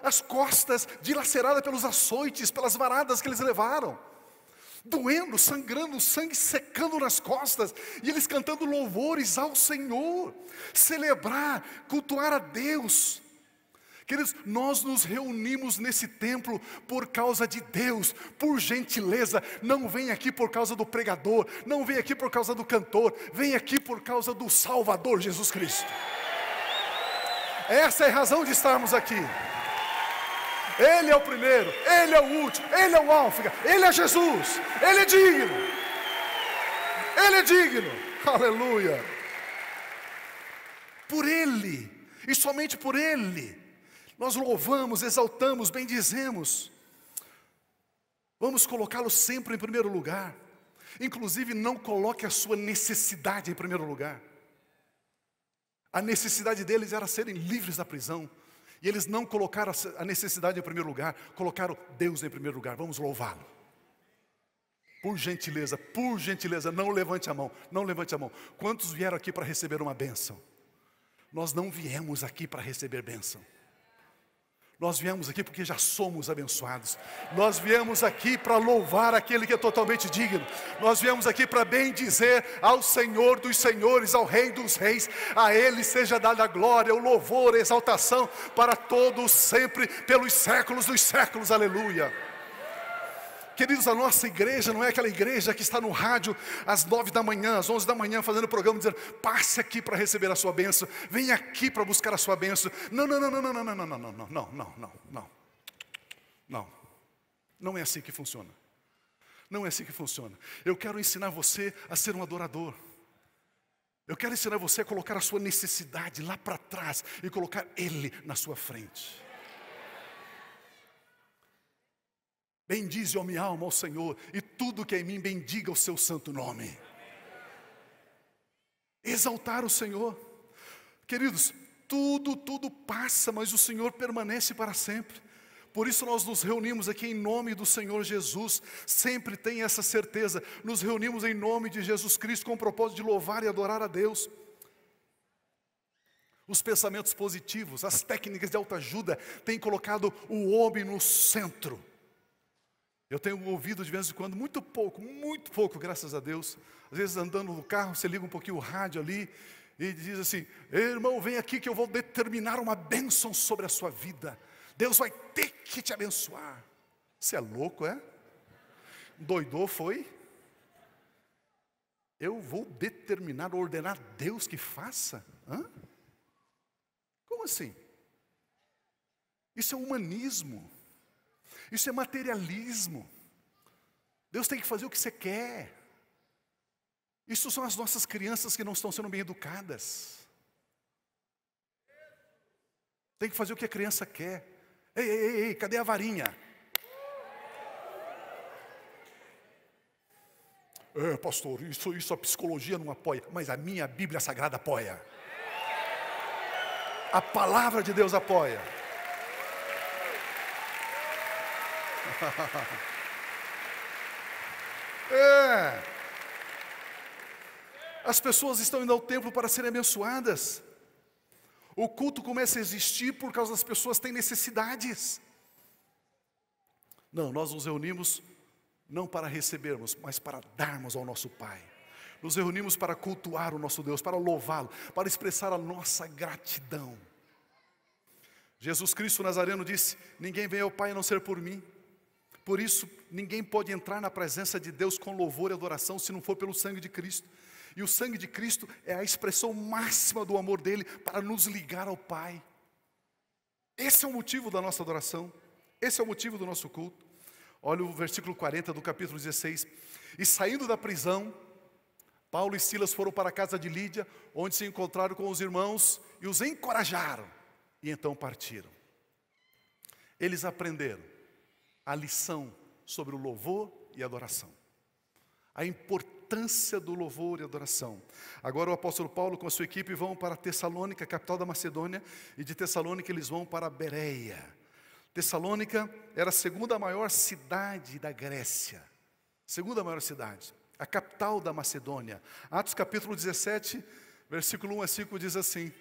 as costas dilaceradas pelos açoites, pelas varadas que eles levaram. Doendo, sangrando, sangue secando nas costas, e eles cantando louvores ao Senhor, celebrar, cultuar a Deus. Queridos, nós nos reunimos nesse templo por causa de Deus, por gentileza. Não vem aqui por causa do pregador, não vem aqui por causa do cantor, vem aqui por causa do Salvador Jesus Cristo. Essa é a razão de estarmos aqui. Ele é o primeiro, Ele é o último, Ele é o alfa, Ele é Jesus, Ele é digno. Ele é digno, aleluia. Por Ele, e somente por Ele, nós louvamos, exaltamos, bendizemos. Vamos colocá-lo sempre em primeiro lugar. Inclusive, não coloque a sua necessidade em primeiro lugar. A necessidade deles era serem livres da prisão. E eles não colocaram a necessidade em primeiro lugar, colocaram Deus em primeiro lugar. Vamos louvá-lo. Por gentileza, não levante a mão, não levante a mão. Quantos vieram aqui para receber uma bênção? Nós não viemos aqui para receber bênção. Nós viemos aqui porque já somos abençoados. Nós viemos aqui para louvar aquele que é totalmente digno. Nós viemos aqui para bendizer ao Senhor dos senhores, ao Rei dos reis. A Ele seja dada a glória, o louvor, a exaltação para todos sempre, pelos séculos dos séculos. Aleluia. Queridos, a nossa igreja não é aquela igreja que está no rádio às 9 da manhã, às 11 da manhã, fazendo programa, dizendo: passe aqui para receber a sua bênção, venha aqui para buscar a sua bênção. Não. Não é assim que funciona. Não é assim que funciona. Eu quero ensinar você a ser um adorador. Eu quero ensinar você a colocar a sua necessidade lá para trás e colocar Ele na sua frente. Bendize, ó minha alma, ao Senhor, e tudo que é em mim bendiga o seu santo nome. Exaltar o Senhor. Queridos, tudo passa, mas o Senhor permanece para sempre. Por isso nós nos reunimos aqui em nome do Senhor Jesus. Sempre tem essa certeza. Nos reunimos em nome de Jesus Cristo com o propósito de louvar e adorar a Deus. Os pensamentos positivos, as técnicas de autoajuda têm colocado o homem no centro. Eu tenho ouvido de vez em quando, muito pouco, graças a Deus. Às vezes andando no carro, você liga um pouquinho o rádio ali e diz assim: irmão, vem aqui que eu vou determinar uma bênção sobre a sua vida. Deus vai ter que te abençoar. Você é louco, é? Doidou, foi? Eu vou determinar, ordenar Deus que faça? Hã? Como assim? Isso é humanismo. Isso é materialismo. Deus tem que fazer o que você quer. Isso são as nossas crianças que não estão sendo bem educadas. Tem que fazer o que a criança quer. Ei, cadê a varinha? Pastor, isso a psicologia não apoia, mas a minha Bíblia Sagrada apoia. A palavra de Deus apoia. As pessoas estão indo ao templo para serem abençoadas. O culto começa a existir por causa das pessoas que têm necessidades. Não, nós nos reunimos não para recebermos, mas para darmos ao nosso Pai. Nos reunimos para cultuar o nosso Deus, para louvá-lo, para expressar a nossa gratidão. Jesus Cristo Nazareno disse: ninguém vem ao Pai a não ser por mim. Por isso, ninguém pode entrar na presença de Deus com louvor e adoração se não for pelo sangue de Cristo. E o sangue de Cristo é a expressão máxima do amor dele para nos ligar ao Pai. Esse é o motivo da nossa adoração. Esse é o motivo do nosso culto. Olha o versículo 40 do capítulo 16. E saindo da prisão, Paulo e Silas foram para a casa de Lídia, onde se encontraram com os irmãos e os encorajaram. E então partiram. Eles aprenderam a lição sobre o louvor e adoração. A importância do louvor e adoração. Agora o apóstolo Paulo com a sua equipe vão para Tessalônica, capital da Macedônia, e de Tessalônica eles vão para Bereia. Tessalônica era a segunda maior cidade da Grécia. Segunda maior cidade. A capital da Macedônia. Atos capítulo 17, versículo 1 a 5 diz assim: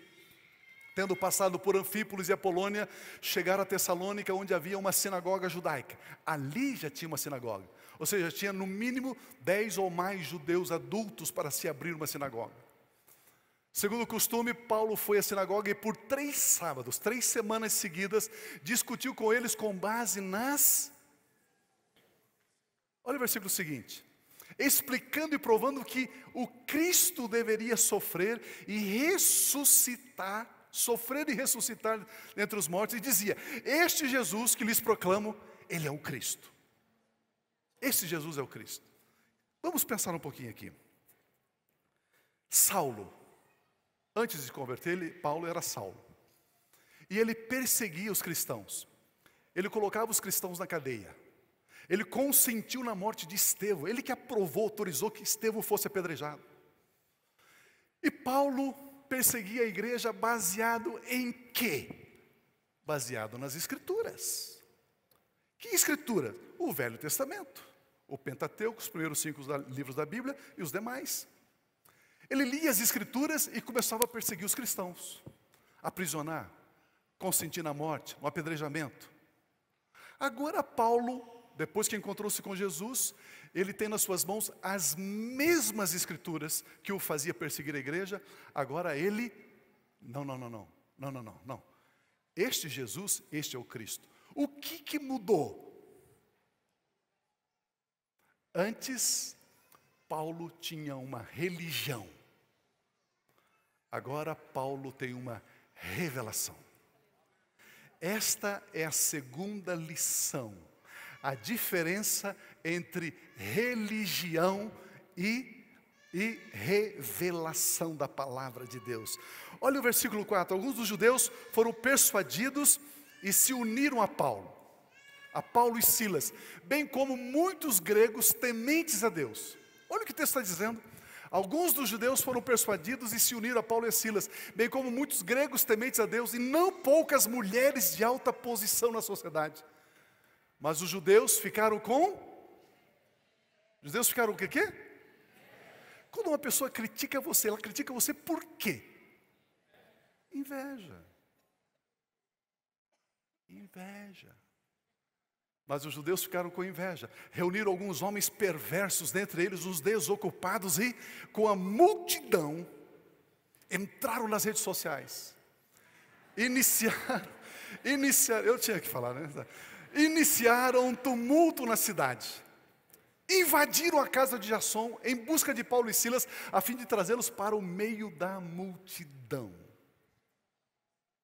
tendo passado por Anfípolis e Apolônia, chegaram a Tessalônica, onde havia uma sinagoga judaica. Ali já tinha uma sinagoga. Ou seja, tinha no mínimo 10 ou mais judeus adultos para se abrir uma sinagoga. Segundo o costume, Paulo foi à sinagoga e por 3 sábados, 3 semanas seguidas, discutiu com eles com base nas... Olha o versículo seguinte: explicando e provando que o Cristo deveria sofrer e ressuscitar, dentre os mortos, e dizia: este Jesus que lhes proclamo, ele é o Cristo. Este Jesus é o Cristo. Vamos pensar um pouquinho aqui. Saulo, antes de se converter, Paulo era Saulo. E ele perseguia os cristãos. Ele colocava os cristãos na cadeia. Ele consentiu na morte de Estevão. Ele que aprovou, autorizou que Estevão fosse apedrejado. E Paulo perseguia a igreja baseado em quê? Baseado nas Escrituras. Que Escritura? O Velho Testamento, o Pentateuco, os primeiros 5 livros da Bíblia e os demais. Ele lia as Escrituras e começava a perseguir os cristãos, aprisionar, consentir na morte, no apedrejamento. Agora Paulo, depois que encontrou-se com Jesus, ele tem nas suas mãos as mesmas Escrituras que o fazia perseguir a igreja. Agora ele, não. Este Jesus, este é o Cristo. O que mudou? Antes, Paulo tinha uma religião. Agora Paulo tem uma revelação. Esta é a segunda lição. A diferença entre religião e revelação da palavra de Deus. Olha o versículo 4. Alguns dos judeus foram persuadidos e se uniram a Paulo e Silas, bem como muitos gregos tementes a Deus. Olha o que o texto está dizendo. Alguns dos judeus foram persuadidos e se uniram a Paulo e a Silas, bem como muitos gregos tementes a Deus, e não poucas mulheres de alta posição na sociedade. Mas os judeus ficaram com? Os judeus ficaram com o quê? Quando uma pessoa critica você, ela critica você por quê? Inveja. Inveja. Mas os judeus ficaram com inveja. Reuniram alguns homens perversos, dentre eles os desocupados, e com a multidão entraram nas redes sociais. Iniciaram, eu tinha que falar, né? Iniciaram um tumulto na cidade. Invadiram a casa de Jasson em busca de Paulo e Silas, a fim de trazê-los para o meio da multidão.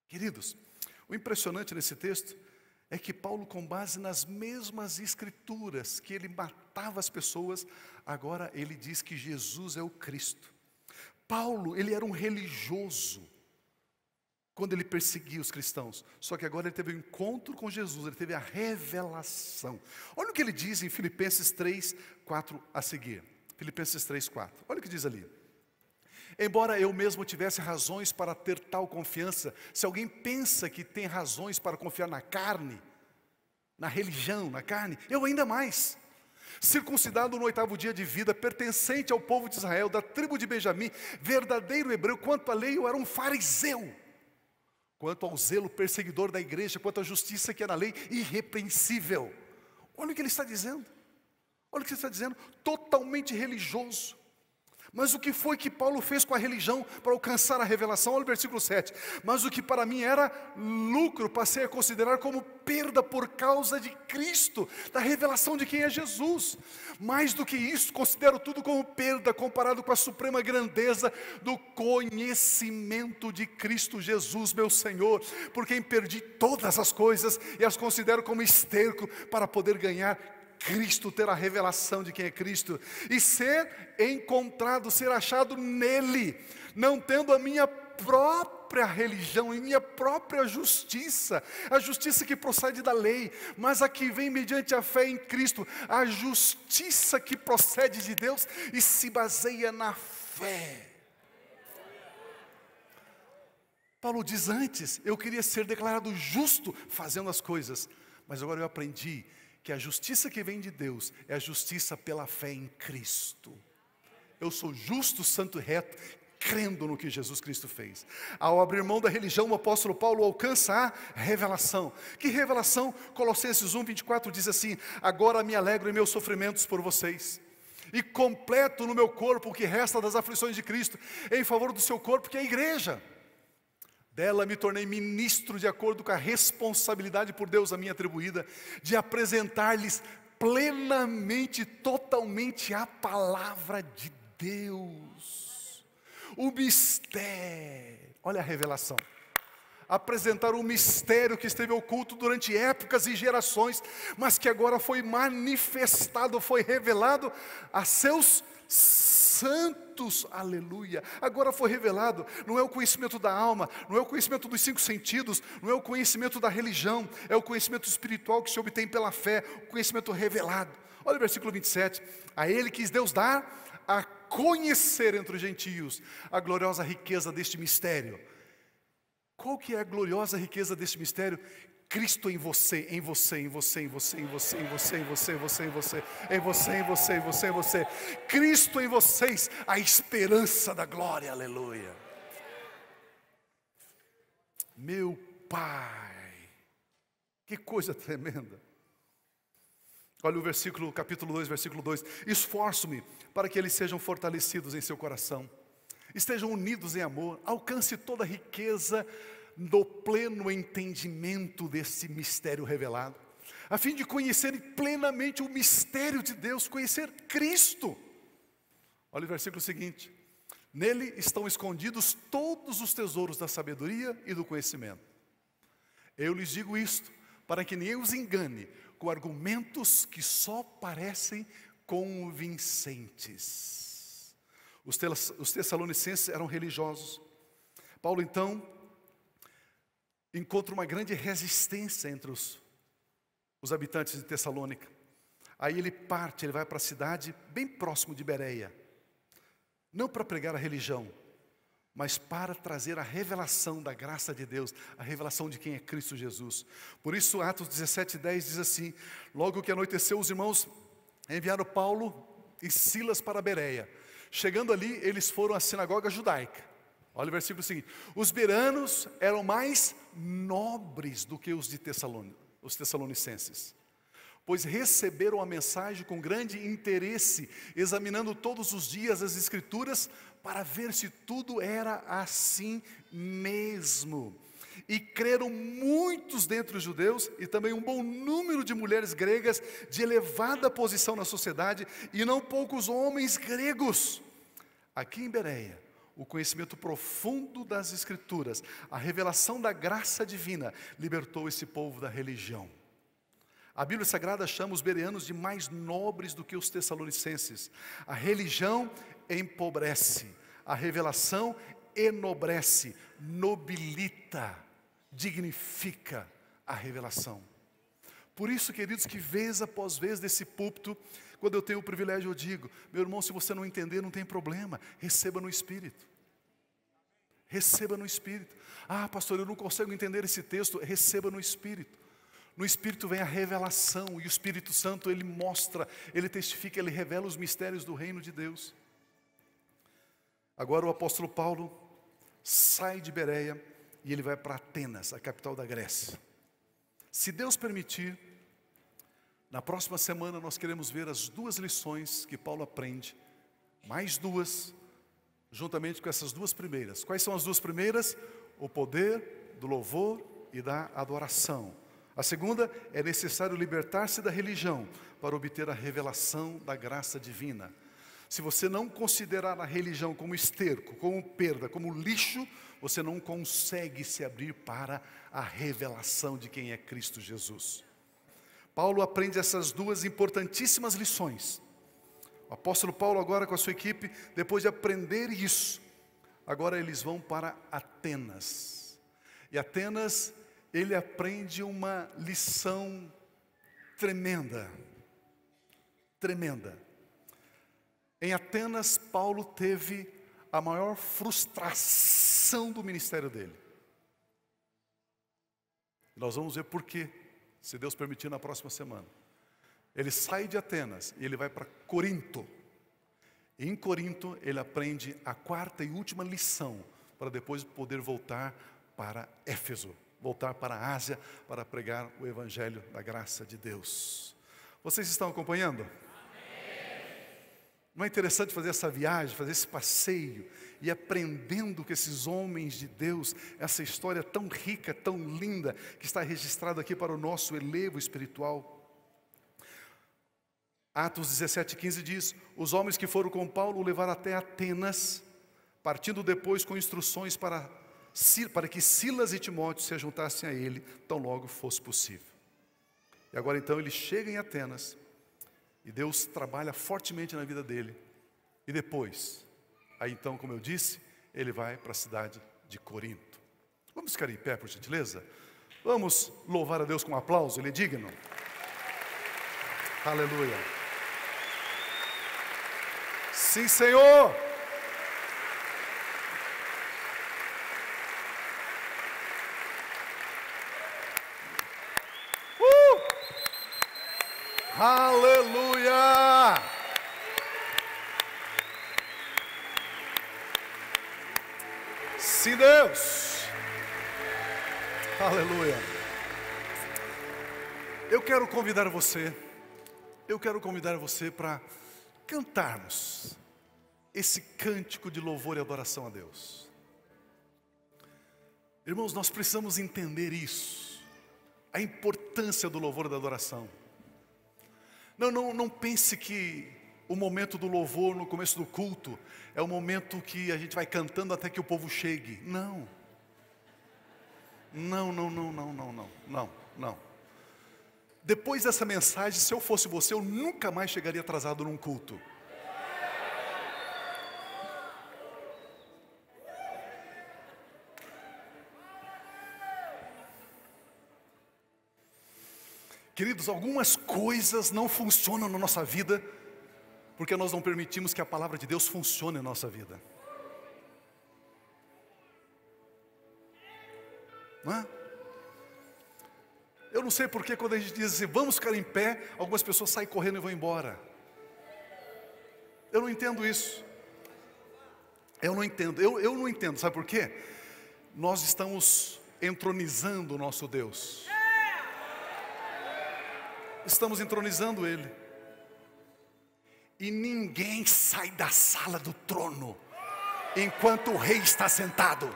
Queridos, o impressionante nesse texto é que Paulo, com base nas mesmas escrituras que ele matava as pessoas, agora ele diz que Jesus é o Cristo. Paulo, ele era um religioso quando ele perseguia os cristãos, só que agora ele teve um encontro com Jesus, ele teve a revelação. Olha o que ele diz em Filipenses 3, 4 a seguir. Filipenses 3, 4. Olha o que diz ali. Embora eu mesmo tivesse razões para ter tal confiança, se alguém pensa que tem razões para confiar na carne, na religião, na carne, eu ainda mais. Circuncidado no 8º dia de vida, pertencente ao povo de Israel, da tribo de Benjamim, verdadeiro hebreu, quanto à lei eu era um fariseu. Quanto ao zelo perseguidor da igreja, quanto à justiça que é na lei, irrepreensível. Olha o que ele está dizendo. Olha o que ele está dizendo, totalmente religioso. Mas o que foi que Paulo fez com a religião para alcançar a revelação? Olha o versículo 7. Mas o que para mim era lucro, passei a considerar como perda por causa de Cristo, da revelação de quem é Jesus. Mais do que isso, considero tudo como perda, comparado com a suprema grandeza do conhecimento de Cristo Jesus, meu Senhor, por quem perdi todas as coisas e as considero como esterco para poder ganhar Cristo, ter a revelação de quem é Cristo, e ser encontrado, ser achado nele, não tendo a minha própria religião e minha própria justiça, a justiça que procede da lei, mas a que vem mediante a fé em Cristo, a justiça que procede de Deus e se baseia na fé. Paulo diz antes, eu queria ser declarado justo fazendo as coisas, mas agora eu aprendi que a justiça que vem de Deus é a justiça pela fé em Cristo. Eu sou justo, santo e reto, crendo no que Jesus Cristo fez. Ao abrir mão da religião, o apóstolo Paulo alcança a revelação. Que revelação? Colossenses 1, 24 diz assim: agora me alegro em meus sofrimentos por vocês, e completo no meu corpo o que resta das aflições de Cristo, em favor do seu corpo, que é a igreja. Dela me tornei ministro de acordo com a responsabilidade por Deus a mim atribuída, de apresentar-lhes plenamente, totalmente a palavra de Deus. O mistério, olha a revelação. Apresentar um mistério que esteve oculto durante épocas e gerações, mas que agora foi manifestado, foi revelado a seus santos, aleluia. Agora foi revelado, não é o conhecimento da alma, não é o conhecimento dos 5 sentidos, não é o conhecimento da religião, é o conhecimento espiritual que se obtém pela fé, o conhecimento revelado. Olha o versículo 27, a ele quis Deus dar a conhecer entre os gentios a gloriosa riqueza deste mistério. Qual que é a gloriosa riqueza deste mistério? Cristo em você, em você, em você, em você, em você, em você, em você, em você, em você, em você, em você, em você, em você. Cristo em vocês, a esperança da glória, aleluia. Meu Pai, que coisa tremenda. Olha o versículo, capítulo 2, versículo 2. Esforço-me para que eles sejam fortalecidos em seu coração, estejam unidos em amor, alcance toda a riqueza do pleno entendimento desse mistério revelado, a fim de conhecerem plenamente o mistério de Deus, conhecer Cristo. Olha o versículo seguinte: nele estão escondidos todos os tesouros da sabedoria e do conhecimento. Eu lhes digo isto, para que ninguém os engane com argumentos que só parecem convincentes. Os tessalonicenses eram religiosos. Paulo então encontra uma grande resistência entre os habitantes de Tessalônica. Aí ele parte, ele vai para a cidade bem próximo de Bereia, não para pregar a religião, mas para trazer a revelação da graça de Deus, a revelação de quem é Cristo Jesus. Por isso, Atos 17:10 diz assim: logo que anoiteceu, os irmãos enviaram Paulo e Silas para Bereia. Chegando ali, eles foram à sinagoga judaica. Olha o versículo seguinte: os bereanos eram mais nobres do que os tessalonicenses, pois receberam a mensagem com grande interesse, examinando todos os dias as Escrituras, para ver se tudo era assim mesmo. E creram muitos dentre os judeus, e também um bom número de mulheres gregas, de elevada posição na sociedade, e não poucos homens gregos. Aqui em Bereia, o conhecimento profundo das Escrituras, a revelação da graça divina, libertou esse povo da religião. A Bíblia Sagrada chama os bereanos de mais nobres do que os tessalonicenses. A religião empobrece, a revelação enobrece, nobilita, dignifica a revelação. Por isso, queridos, que vez após vez desse púlpito, quando eu tenho o privilégio, eu digo: meu irmão, se você não entender, não tem problema, receba no Espírito. Receba no Espírito. Ah, pastor, eu não consigo entender esse texto. Receba no Espírito. No Espírito vem a revelação, e o Espírito Santo, ele mostra, ele testifica, ele revela os mistérios do reino de Deus. Agora o apóstolo Paulo sai de Bereia e ele vai para Atenas, a capital da Grécia. Se Deus permitir, na próxima semana nós queremos ver as 2 lições que Paulo aprende, mais 2, juntamente com essas 2 primeiras. Quais são as 2 primeiras? O poder do louvor e da adoração. A segunda é necessário libertar-se da religião para obter a revelação da graça divina. Se você não considerar a religião como esterco, como perda, como lixo, você não consegue se abrir para a revelação de quem é Cristo Jesus. Paulo aprende essas 2 importantíssimas lições. O apóstolo Paulo agora com a sua equipe, depois de aprender isso, agora eles vão para Atenas. E Atenas, ele aprende uma lição tremenda, tremenda. Em Atenas, Paulo teve a maior frustração do ministério dele. Nós vamos ver por quê, se Deus permitir, na próxima semana. Ele sai de Atenas e ele vai para Corinto. E em Corinto, ele aprende a 4ª e última lição, para depois poder voltar para Éfeso, voltar para a Ásia, para pregar o Evangelho da graça de Deus. Vocês estão acompanhando? Não é interessante fazer essa viagem, fazer esse passeio e aprendendo com esses homens de Deus, essa história tão rica, tão linda, que está registrada aqui para o nosso elevo espiritual. Atos 17:15 diz: os homens que foram com Paulo o levaram até Atenas, partindo depois com instruções para que Silas e Timóteo se juntassem a ele, tão logo fosse possível. E agora então ele chega em Atenas, e Deus trabalha fortemente na vida dele. E depois, aí então, como eu disse, ele vai para a cidade de Corinto. Vamos ficar em pé, por gentileza? Vamos louvar a Deus com um aplauso, ele é digno. Aleluia. Sim, Senhor. Aleluia! Sim, Deus! Aleluia! Eu quero convidar você para cantarmos esse cântico de louvor e adoração a Deus. Irmãos, nós precisamos entender isso, a importância do louvor e da adoração. Não pense que o momento do louvor no começo do culto é o momento que a gente vai cantando até que o povo chegue. Não. Depois dessa mensagem, se eu fosse você, eu nunca mais chegaria atrasado num culto. Queridos, algumas coisas não funcionam na nossa vida porque nós não permitimos que a palavra de Deus funcione na nossa vida. Não é? Eu não sei porque quando a gente diz assim, vamos ficar em pé, algumas pessoas saem correndo e vão embora. Eu não entendo isso. Eu não entendo, sabe por quê? Nós estamos entronizando o nosso Deus. Estamos entronizando Ele. E ninguém sai da sala do trono enquanto o rei está sentado.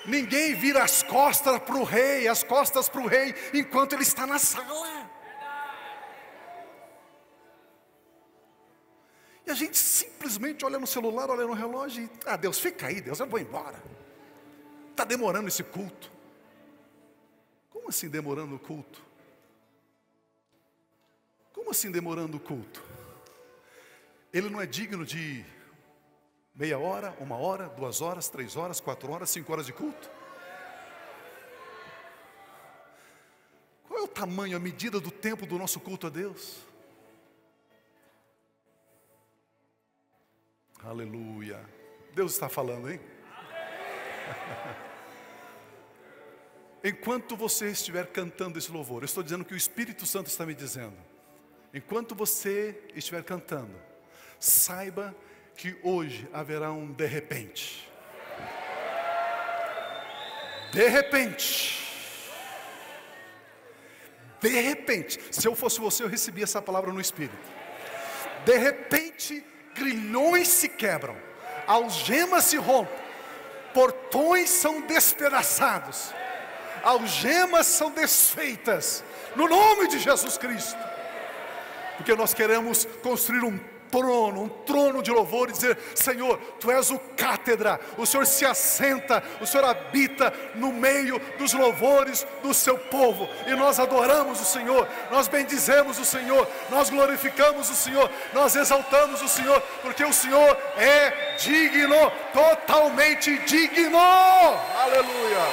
Ninguém vira as costas para o rei, enquanto ele está na sala. E a gente simplesmente olha no celular, olha no relógio e, Deus, fica aí, Deus, eu vou embora. Está demorando esse culto. Como assim demorando o culto? Como assim demorando o culto? Ele não é digno de meia hora, 1 hora, 2 horas, 3 horas, 4 horas, 5 horas de culto? Qual é o tamanho, a medida do tempo do nosso culto a Deus? Aleluia. Deus está falando, hein? Enquanto você estiver cantando esse louvor, eu estou dizendo que o Espírito Santo está me dizendo. Enquanto você estiver cantando, saiba que hoje haverá um de repente. De repente. De repente. Se eu fosse você, eu recebia essa palavra no Espírito. De repente, grilhões se quebram, algemas se rompem, portões são despedaçados, algemas são desfeitas, no nome de Jesus Cristo. Porque nós queremos construir um trono de louvor e dizer, Senhor, Tu és o cátedra, o Senhor se assenta, o Senhor habita no meio dos louvores do Seu povo, e nós adoramos o Senhor, nós bendizemos o Senhor, nós glorificamos o Senhor, nós exaltamos o Senhor, porque o Senhor é digno, totalmente digno. Aleluia.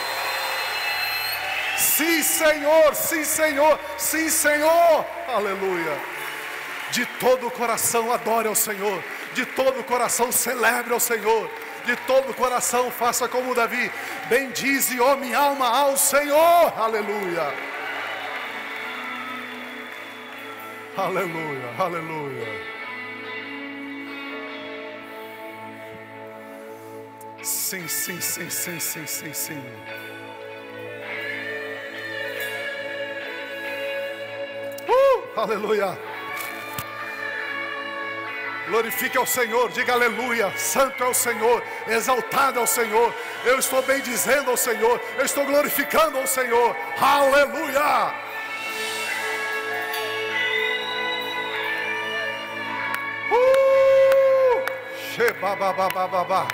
Sim, Senhor, sim, Senhor, sim, Senhor. Aleluia. De todo o coração adore ao Senhor, de todo o coração celebre ao Senhor, de todo o coração faça como Davi, bendize, ó minha alma, ao Senhor. Aleluia. Aleluia, aleluia. Sim, sim, sim, sim, sim, sim, sim. Aleluia. Glorifique ao Senhor, diga aleluia, santo é o Senhor, exaltado é o Senhor, eu estou bendizendo ao Senhor, eu estou glorificando ao Senhor, aleluia. Shebababababá.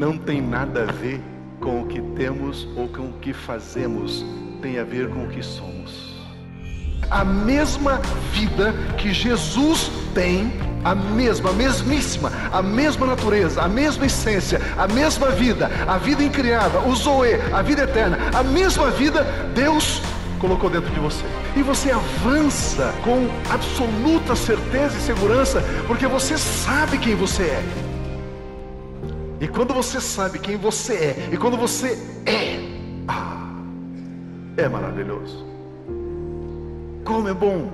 não tem nada a ver com o que temos ou com o que fazemos, tem a ver com o que somos. A mesma vida que Jesus tem, a mesmíssima, a mesma natureza, a mesma essência, a mesma vida, a vida incriada, o Zoe, a vida eterna, a mesma vida Deus colocou dentro de você. E você avança com absoluta certeza e segurança, porque você sabe quem você é. E quando você sabe quem você é, e quando você é maravilhoso. Como é bom